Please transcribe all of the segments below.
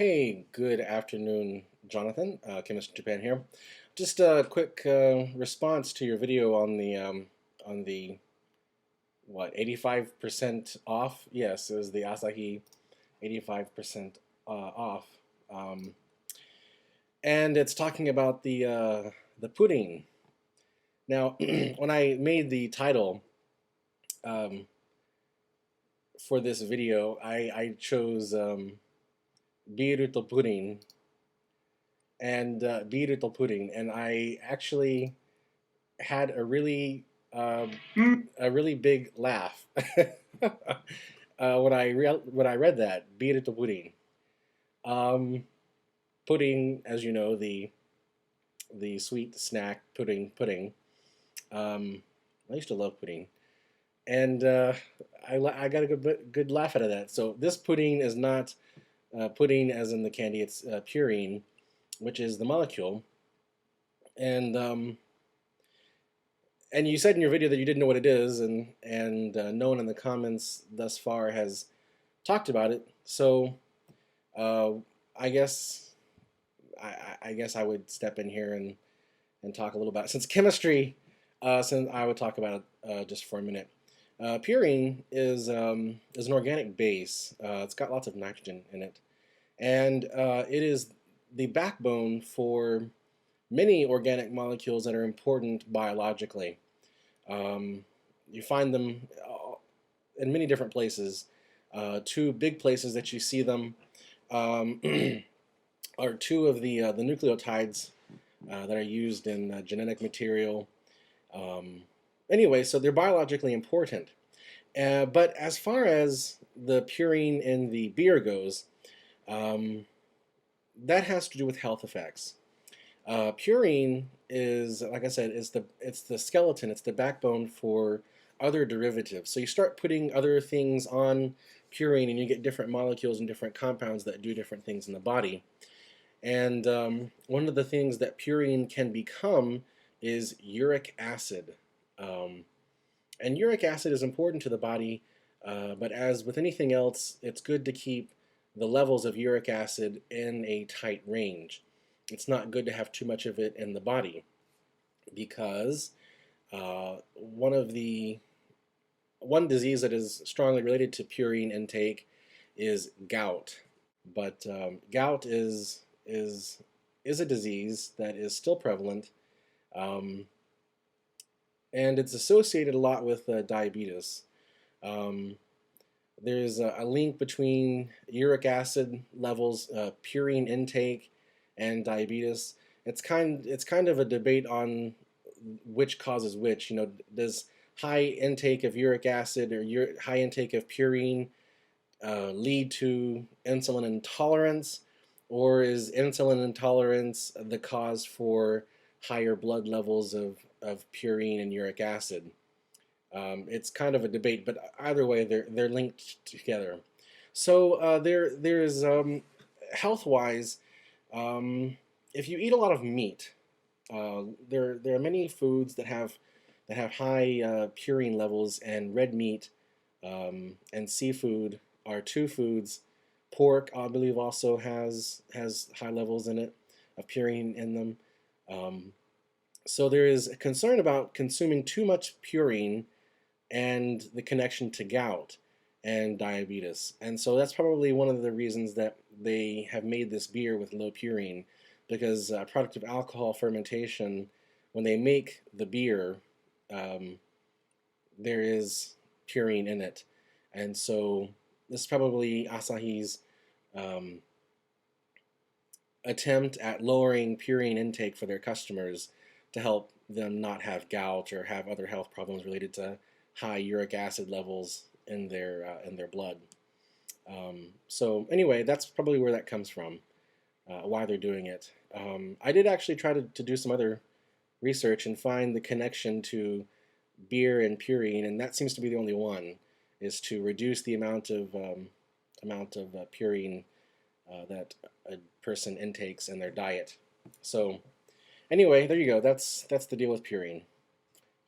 Hey, good afternoon, Jonathan. Chemist Japan here. Just a quick response to your video on the what 85% off. Yes, it was the Asahi 85% off, um, and it's talking about the pudding. Now, when I made the title um, for this video, I chose Beer to Purine and beer to pudding, and I actually had a really big laugh when I read that beer to pudding. Um, Pudding, as you know, the sweet snack pudding. Um, I used to love pudding, and I got a good laugh out of that. So this pudding is not pudding as in the candy; it's purine, which is the molecule, and and you said in your video that you didn't know what it is, and no one in the comments thus far has talked about it. So uh, I guess I guess I would step in here and talk a little about it. Since chemistry. Since I would talk about it just for a minute. Purine is an organic base. It's got lots of nitrogen in it, and it is the backbone for many organic molecules that are important biologically. You find them in many different places. Two big places that you see them um, are two of the nucleotides that are used in genetic material. Um, anyway, so they're biologically important. But as far as the purine in the beer goes, um, that has to do with health effects. Purine is, like I said, it's the skeleton, it's the backbone for other derivatives. So you start putting other things on purine, and you get different molecules and different compounds that do different things in the body. And one of the things that purine can become is uric acid. Um, and uric acid is important to the body, but as with anything else, it's good to keep the levels of uric acid in a tight range. It's not good to have too much of it in the body because one disease that is strongly related to purine intake is gout. But gout is a disease that is still prevalent, um, and it's associated a lot with diabetes. Um, there's a link between uric acid levels, purine intake, and diabetes. It's kind of a debate on which causes which. You know, does high intake of uric acid or high intake of purine lead to insulin intolerance, or is insulin intolerance the cause for higher blood levels of purine and uric acid? It's kind of a debate, but either way, they're linked together. So there's health wise, um, if you eat a lot of meat, there are many foods that have high purine levels, and red meat and seafood are two foods. Pork, I believe, also has high levels in it of purine in them. Um, so there is a concern about consuming too much purine and the connection to gout and diabetes. And so that's probably one of the reasons that they have made this beer with low purine, because product of alcohol fermentation, when they make the beer, um, there is purine in it. And so this is probably Asahi's um, attempt at lowering purine intake for their customers to help them not have gout or have other health problems related to high uric acid levels in their blood. So anyway, that's probably where that comes from, why they're doing it. I did actually try to do some other research and find the connection to beer and purine, and that seems to be the only one, is to reduce the amount of purine that a person intakes in their diet. So anyway, there you go. That's the deal with purine.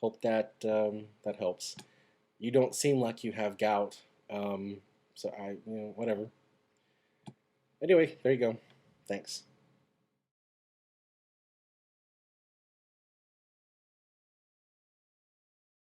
Hope that that helps. You don't seem like you have gout, so whatever. Anyway, there you go. Thanks.